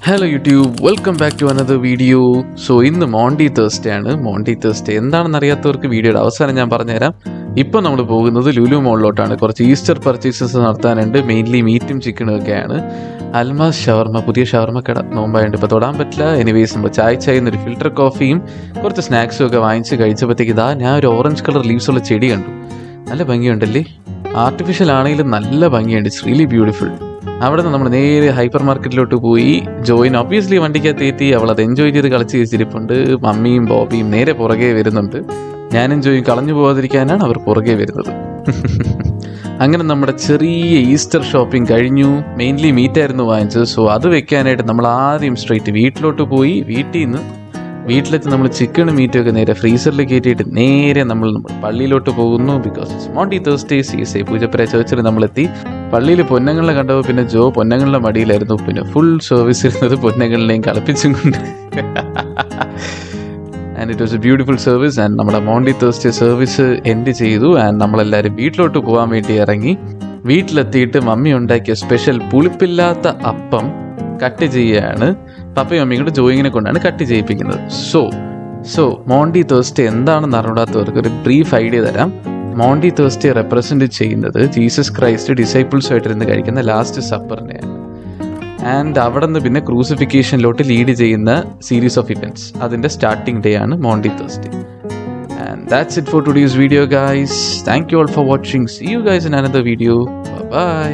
Hello YouTube, welcome back to another video. So ഇന്ന് Monday Thursday ആണ്. Maundy Thursday എന്താണെന്ന് അറിയാത്തവർക്ക് വീഡിയോയുടെ അവസാനം ഞാൻ പറഞ്ഞുതരാം. ഇപ്പോൾ നമ്മൾ പോകുന്നത് ലുലു മോളിലോട്ടാണ്. കുറച്ച് ഈസ്റ്റർ പർച്ചേസസ് നടത്താനുണ്ട്. മെയിൻലി മീറ്റും ചിക്കനും ഒക്കെയാണ്. അൽമാസ് ഷവർമ, പുതിയ ഷവർമ കട നോമ്പായിട്ട് ഇപ്പോൾ തൊടാൻ പറ്റില്ല. എനിവേസ് നമ്മൾ ചായ എന്നൊരു ഫിൽറ്റർ കോഫിയും കുറച്ച് സ്നാക്സും ഒക്കെ വാങ്ങിച്ച് കഴിച്ചപ്പോഴത്തേക്ക് ഞാൻ ഒരു ഓറഞ്ച് കളർ ലീവ്സുള്ള ചെടി കണ്ടു. നല്ല ഭംഗിയുണ്ടല്ലേ. ആർട്ടിഫിഷ്യൽ ആണെങ്കിലും നല്ല ഭംഗിയുണ്ട്. It's really beautiful. അവിടെ നിന്ന് നമ്മൾ നേരെ ഹൈപ്പർ മാർക്കറ്റിലോട്ട് പോയി. ജോയിൻ ഒബ്വിയസ്ലി വണ്ടിക്കകത്ത് എത്തി. അവൾ അത് എൻജോയ് ചെയ്ത് കളിച്ച് വെച്ചിരിപ്പുണ്ട്. മമ്മിയും ബോബിയും നേരെ പുറകെ വരുന്നുണ്ട്. ഞാനും ജോയിൻ കളഞ്ഞു പോകാതിരിക്കാനാണ് അവർ പുറകെ വരുന്നത്. അങ്ങനെ നമ്മുടെ ചെറിയ ഈസ്റ്റർ ഷോപ്പിംഗ് കഴിഞ്ഞു. മെയിൻലി മീറ്റായിരുന്നു വാങ്ങിച്ചത്. സോ അത് വെക്കാനായിട്ട് നമ്മൾ ആദ്യം സ്ട്രൈറ്റ് വീട്ടിലോട്ട് പോയി. വീട്ടിലെത്തി നമ്മൾ ചിക്കനും മീറ്റും ഒക്കെ നേരെ ഫ്രീസറിൽ കയറ്റിയിട്ട് നേരെ നമ്മൾ പള്ളിയിലോട്ട് പോകുന്നു. Because it's Maundy Thursday. CSI Poojappura ചേർച്ചിൽ നമ്മളെത്തി. പള്ളിയിൽ പൊന്നങ്ങളിലെ കണ്ടപ്പോൾ പിന്നെ ജോ പൊന്നങ്ങളിലെ മടിയിലായിരുന്നു. പിന്നെ ഫുൾ സർവീസ് ഇരുന്നത് പൊന്നങ്ങളിലെയും കളിപ്പിച്ചും കൊണ്ട്. And it was A beautiful service. And നമ്മുടെ മോണ്ടി തേഴ്സ്ഡേ സർവീസ് എൻഡ് ചെയ്തു. ആൻഡ് നമ്മളെല്ലാവരും വീട്ടിലോട്ട് പോകാൻ വേണ്ടി ഇറങ്ങി. വീട്ടിലെത്തിയിട്ട് മമ്മി ഉണ്ടാക്കിയ സ്പെഷ്യൽ പുളിപ്പില്ലാത്ത അപ്പം കട്ട് ചെയ്യുകയാണ്. പപ്പയും മമ്മിയും കൂടെ ജോയിങ്ങിനെ കൊണ്ടാണ് കട്ട് ചെയ്യിപ്പിക്കുന്നത്. സോ മോണ്ടി തേഴ്സ്ഡേ എന്താണെന്ന് അറിഞ്ഞാത്തവർക്ക് ഒരു ബ്രീഫ് ഐഡിയ തരാം. മോണ്ടി തേഴ്സ്ഡേ റെപ്രസെൻറ്റ് ചെയ്യുന്നത് ജീസസ് ക്രൈസ്റ്റ് ഡിസൈപ്പിൾസുമായിട്ടിരുന്ന് കഴിക്കുന്ന ലാസ്റ്റ് സപ്പറിനെയാണ്. ആൻഡ് അവിടെ നിന്ന് പിന്നെ ക്രൂസിഫിക്കേഷനിലോട്ട് ലീഡ് ചെയ്യുന്ന സീരീസ് ഓഫ് ഇവൻറ്റ്സ്, അതിൻ്റെ സ്റ്റാർട്ടിംഗ് ഡേ ആണ് Maundy Thursday. And that's it for today's video guys. Thank you all for watching. See you guys in another video. By.